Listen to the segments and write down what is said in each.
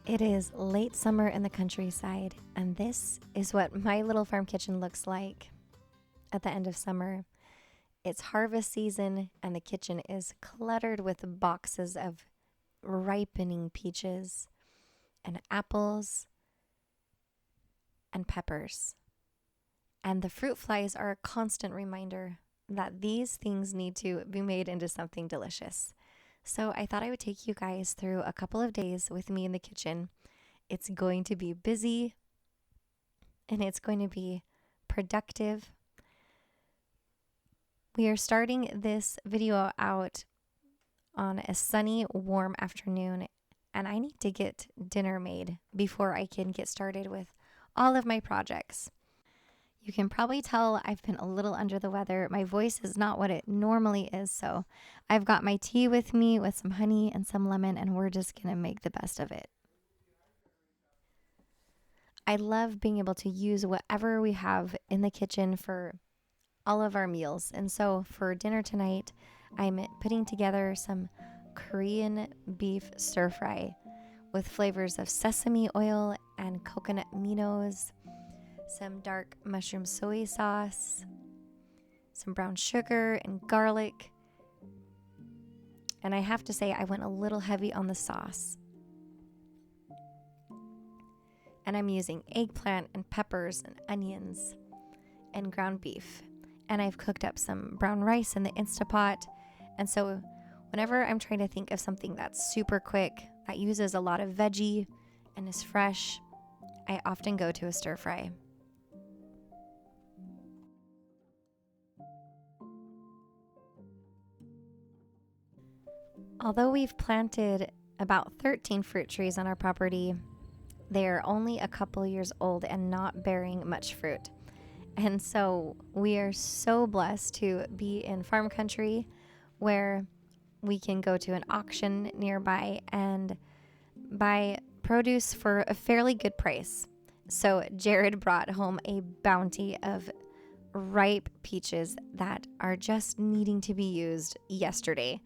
It is late summer in the countryside, and this is what my little farm kitchen looks like at the end of summer. It's harvest season, and the kitchen is cluttered with boxes of ripening peaches and apples and peppers. And the fruit flies are a constant reminder that these things need to be made into something delicious. So I thought I would take you guys through a couple of days with me in the kitchen. It's going to be busy and it's going to be productive. We are starting this video out on a sunny, warm afternoon, and I need to get dinner made before I can get started with all of my projects. You can probably tell I've been a little under the weather. My voice is not what it normally is, so I've got my tea with me with some honey and some lemon, and we're just going to make the best of it. I love being able to use whatever we have in the kitchen for all of our meals. And so for dinner tonight, I'm putting together some Korean beef stir fry with flavors of sesame oil and coconut minos, some dark mushroom soy sauce, some brown sugar and garlic. And I have to say, I went a little heavy on the sauce. And I'm using eggplant and peppers and onions and ground beef. And I've cooked up some brown rice in the Instapot. And so whenever I'm trying to think of something that's super quick, that uses a lot of veggie and is fresh, I often go to a stir fry. Although we've planted about 13 fruit trees on our property, they are only a couple years old and not bearing much fruit. And so we are so blessed to be in farm country where we can go to an auction nearby and buy produce for a fairly good price. So Jared brought home a bounty of ripe peaches that are just needing to be used yesterday.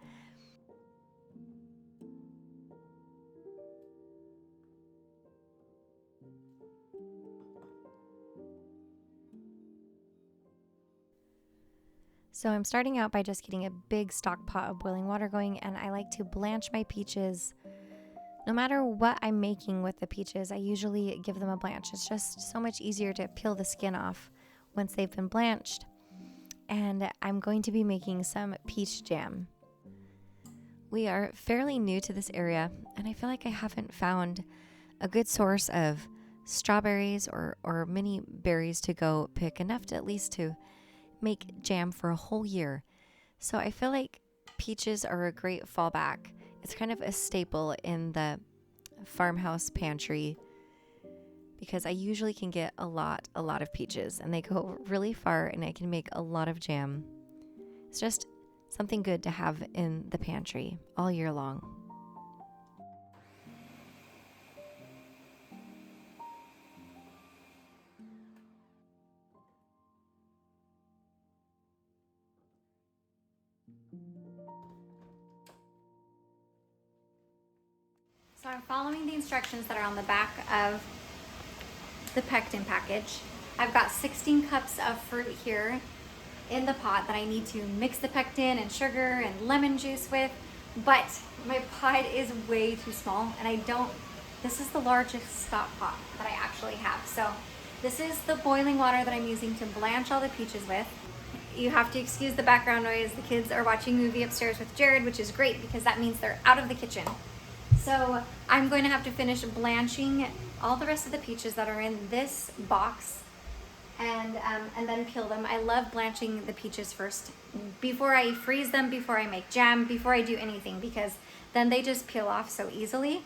So I'm starting out by just getting a big stock pot of boiling water going, and I like to blanch my peaches. No matter what I'm making with the peaches, I usually give them a blanch. It's just so much easier to peel the skin off once they've been blanched. And I'm going to be making some peach jam. We are fairly new to this area, and I feel like I haven't found a good source of strawberries or mini berries to go pick, enough to at least to make jam for a whole year. So I feel like peaches are a great fallback. It's kind of a staple in the farmhouse pantry because I usually can get a lot of peaches, and they go really far, and I can make a lot of jam. It's just something good to have in the pantry all year long. So I'm following the instructions that are on the back of the pectin package. I've got 16 cups of fruit here in the pot that I need to mix the pectin and sugar and lemon juice with, but my pot is way too small, and this is the largest stock pot that I actually have. So this is the boiling water that I'm using to blanch all the peaches with. You have to excuse the background noise. The kids are watching a movie upstairs with Jared, which is great because that means they're out of the kitchen. So I'm going to have to finish blanching all the rest of the peaches that are in this box and then peel them. I love blanching the peaches first before I freeze them, before I make jam, before I do anything, because then they just peel off so easily.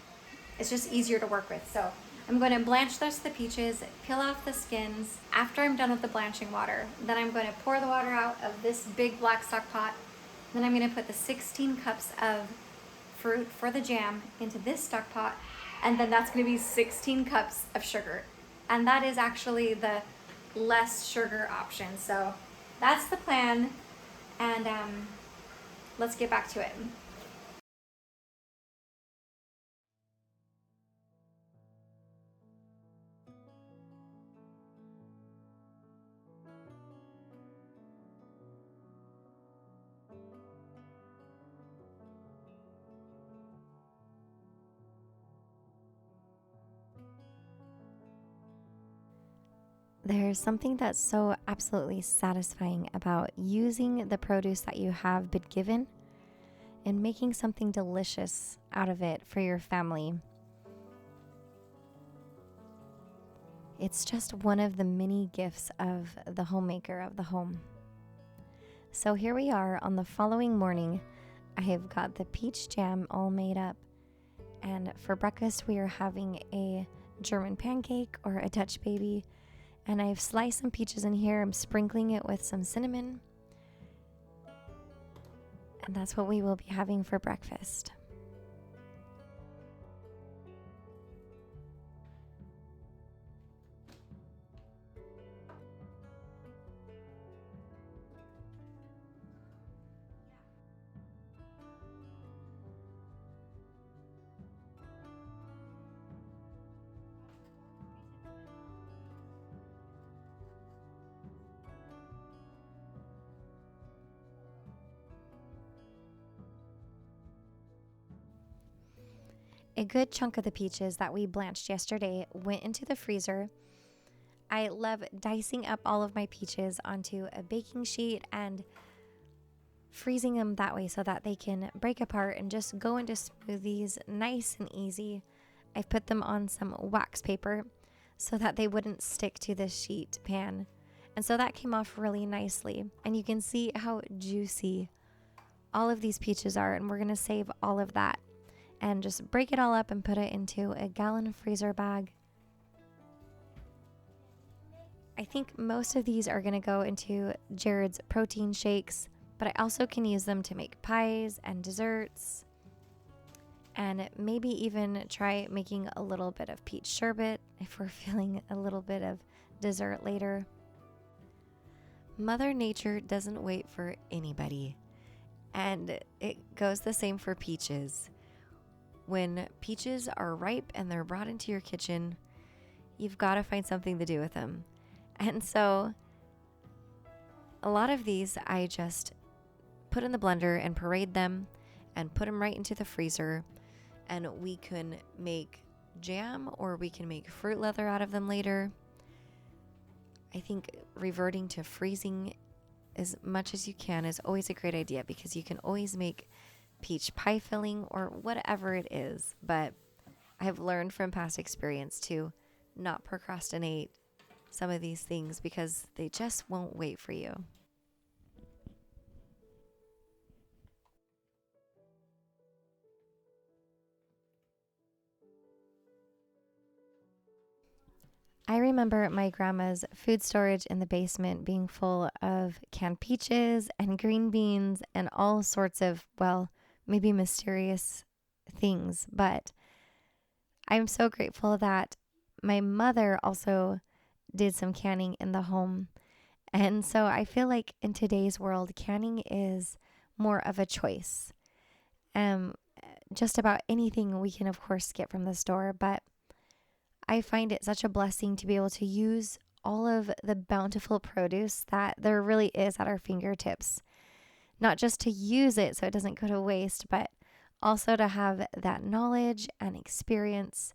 It's just easier to work with. So I'm going to blanch the rest of the peaches, peel off the skins. After I'm done with the blanching water, then I'm going to pour the water out of this big black stock pot. Then I'm going to put the 16 cups of fruit for the jam into this stock pot, and then that's going to be 16 cups of sugar, and that is actually the less sugar option. So that's the plan, and let's get back to it. There's something that's so absolutely satisfying about using the produce that you have been given and making something delicious out of it for your family. It's just one of the many gifts of the homemaker of the home. So here we are on the following morning. I have got the peach jam all made up. And for breakfast, we are having a German pancake or a Dutch baby. And I've sliced some peaches in here. I'm sprinkling it with some cinnamon. And that's what we will be having for breakfast. A good chunk of the peaches that we blanched yesterday went into the freezer. I love dicing up all of my peaches onto a baking sheet and freezing them that way so that they can break apart and just go into smoothies nice and easy. I've put them on some wax paper so that they wouldn't stick to the sheet pan. And so that came off really nicely. And you can see how juicy all of these peaches are, and we're going to save all of that and just break it all up and put it into a gallon freezer bag. I think most of these are going to go into Jared's protein shakes, but I also can use them to make pies and desserts, and maybe even try making a little bit of peach sherbet if we're feeling a little bit of dessert later. Mother Nature doesn't wait for anybody, and it goes the same for peaches. When peaches are ripe and they're brought into your kitchen, you've got to find something to do with them. And so a lot of these I just put in the blender and parade them and put them right into the freezer. And we can make jam or we can make fruit leather out of them later. I think reverting to freezing as much as you can is always a great idea, because you can always make peach pie filling or whatever it is. But I have learned from past experience to not procrastinate some of these things because they just won't wait for you. I remember my grandma's food storage in the basement being full of canned peaches and green beans and all sorts of, well, maybe mysterious things. But I'm so grateful that my mother also did some canning in the home. And so I feel like in today's world, canning is more of a choice. Just about anything we can, of course, get from the store, but I find it such a blessing to be able to use all of the bountiful produce that there really is at our fingertips. Not just to use it so it doesn't go to waste, but also to have that knowledge and experience.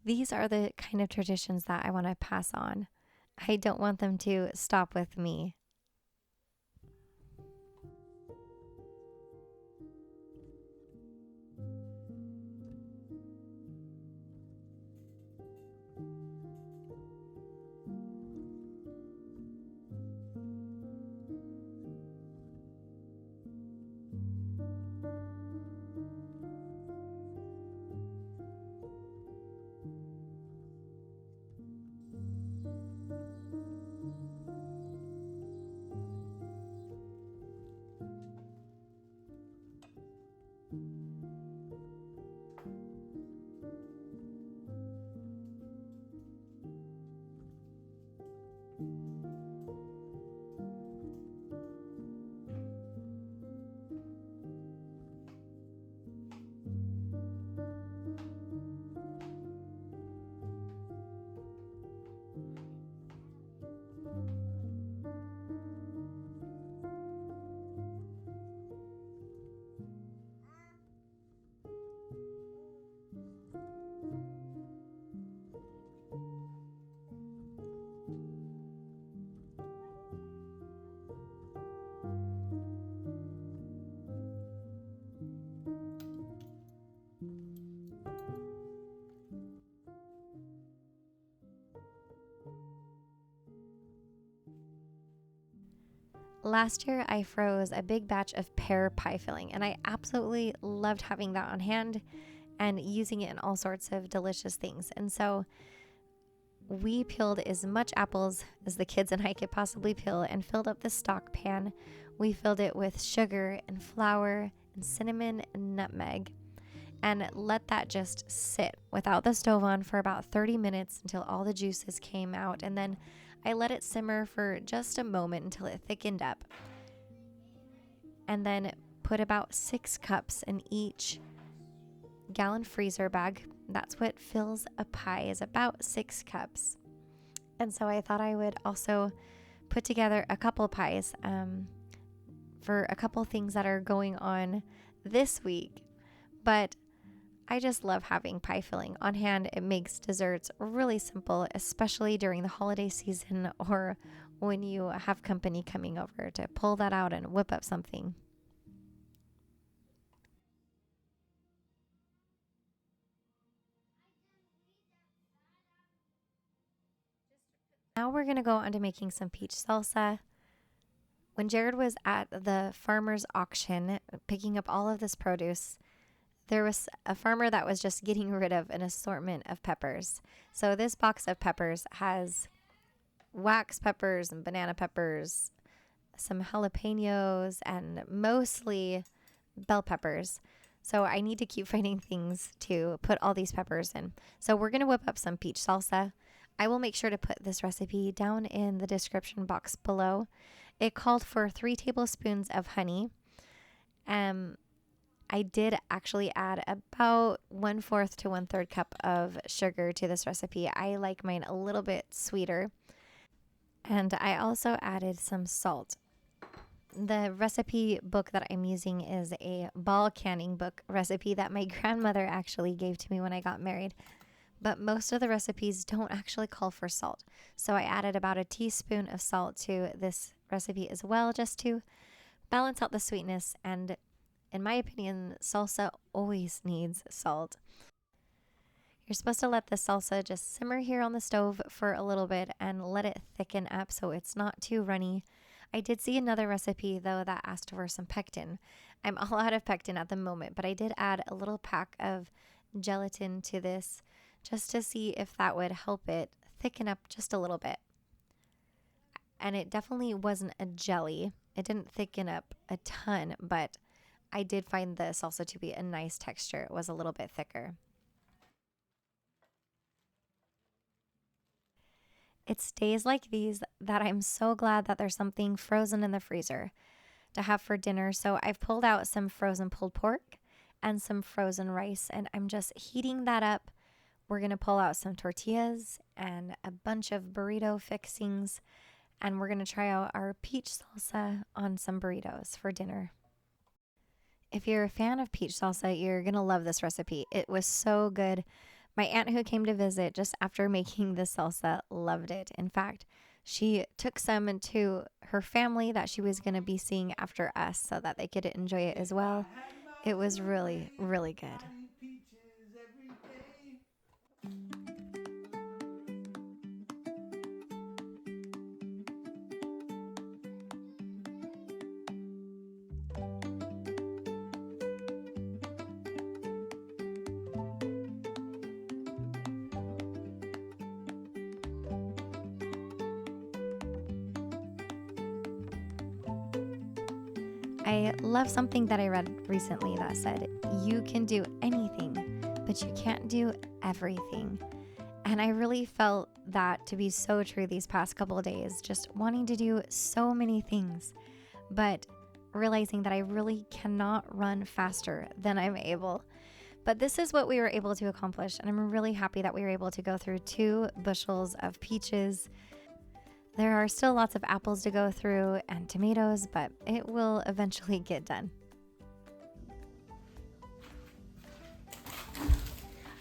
These are the kind of traditions that I want to pass on. I don't want them to stop with me. Last year, I froze a big batch of pear pie filling, and I absolutely loved having that on hand and using it in all sorts of delicious things. And so we peeled as much apples as the kids and I could possibly peel and filled up the stock pan. We filled it with sugar and flour and cinnamon and nutmeg and let that just sit without the stove on for about 30 minutes until all the juices came out. And then I let it simmer for just a moment until it thickened up. And then put about 6 cups in each gallon freezer bag. That's what fills a pie, is about 6 cups. And so I thought I would also put together a couple pies for a couple things that are going on this week. But I just love having pie filling on hand. It makes desserts really simple, especially during the holiday season or when you have company coming over, to pull that out and whip up something. Now we're going to go on to making some peach salsa. When Jared was at the farmer's auction picking up all of this produce, there was a farmer that was just getting rid of an assortment of peppers. So this box of peppers has wax peppers and banana peppers, some jalapenos, and mostly bell peppers. So I need to keep finding things to put all these peppers in. So we're going to whip up some peach salsa. I will make sure to put this recipe down in the description box below. It called for 3 tablespoons of honey. I did actually add about 1/4 to 1/3 cup of sugar to this recipe. I like mine a little bit sweeter. And I also added some salt. The recipe book that I'm using is a ball canning book recipe that my grandmother actually gave to me when I got married. But most of the recipes don't actually call for salt. So I added about a teaspoon of salt to this recipe as well, just to balance out the sweetness. And in my opinion, salsa always needs salt. You're supposed to let the salsa just simmer here on the stove for a little bit and let it thicken up so it's not too runny. I did see another recipe, though, that asked for some pectin. I'm all out of pectin at the moment, but I did add a little pack of gelatin to this just to see if that would help it thicken up just a little bit. And it definitely wasn't a jelly. It didn't thicken up a ton, but I did find the salsa to be a nice texture. It was a little bit thicker. It's days like these that I'm so glad that there's something frozen in the freezer to have for dinner. So I've pulled out some frozen pulled pork and some frozen rice, and I'm just heating that up. We're going to pull out some tortillas and a bunch of burrito fixings, and we're going to try out our peach salsa on some burritos for dinner. If you're a fan of peach salsa, you're going to love this recipe. It was so good. My aunt who came to visit just after making this salsa loved it. In fact, she took some to her family that she was going to be seeing after us so that they could enjoy it as well. It was really, really good. I love something that I read recently that said, you can do anything, but you can't do everything. And I really felt that to be so true these past couple of days, just wanting to do so many things, but realizing that I really cannot run faster than I'm able. But this is what we were able to accomplish, and I'm really happy that we were able to go through 2 bushels of peaches. There are still lots of apples to go through and tomatoes, but it will eventually get done.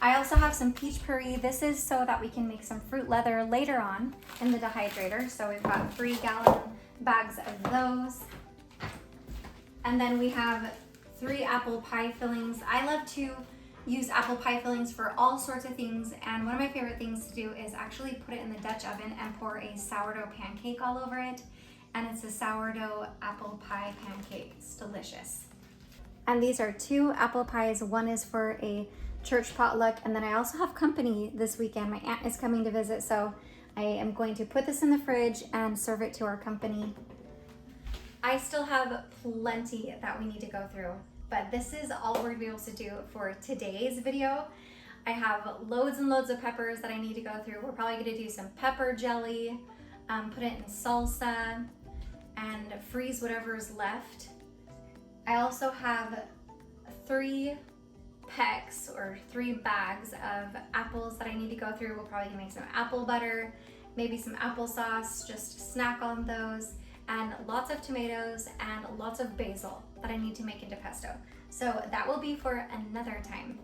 I also have some peach puree. This is so that we can make some fruit leather later on in the dehydrator. So we've got 3-gallon bags of those. And then we have 3 apple pie fillings. I love to use apple pie fillings for all sorts of things, and one of my favorite things to do is actually put it in the Dutch oven and pour a sourdough pancake all over it. and it's a sourdough apple pie pancake. It's delicious. And these are 2 apple pies. One is for a church potluck, and then I also have company this weekend. My aunt is coming to visit, so I am going to put this in the fridge and serve it to our company. I still have plenty that we need to go through, but this is all we're gonna be able to do for today's video. I have loads and loads of peppers that I need to go through. We're probably gonna do some pepper jelly, put it in salsa, and freeze whatever's left. I also have 3 pecks or 3 bags of apples that I need to go through. We'll probably make some apple butter, maybe some applesauce, just snack on those, and lots of tomatoes and lots of basil that I need to make into pesto. So that will be for another time.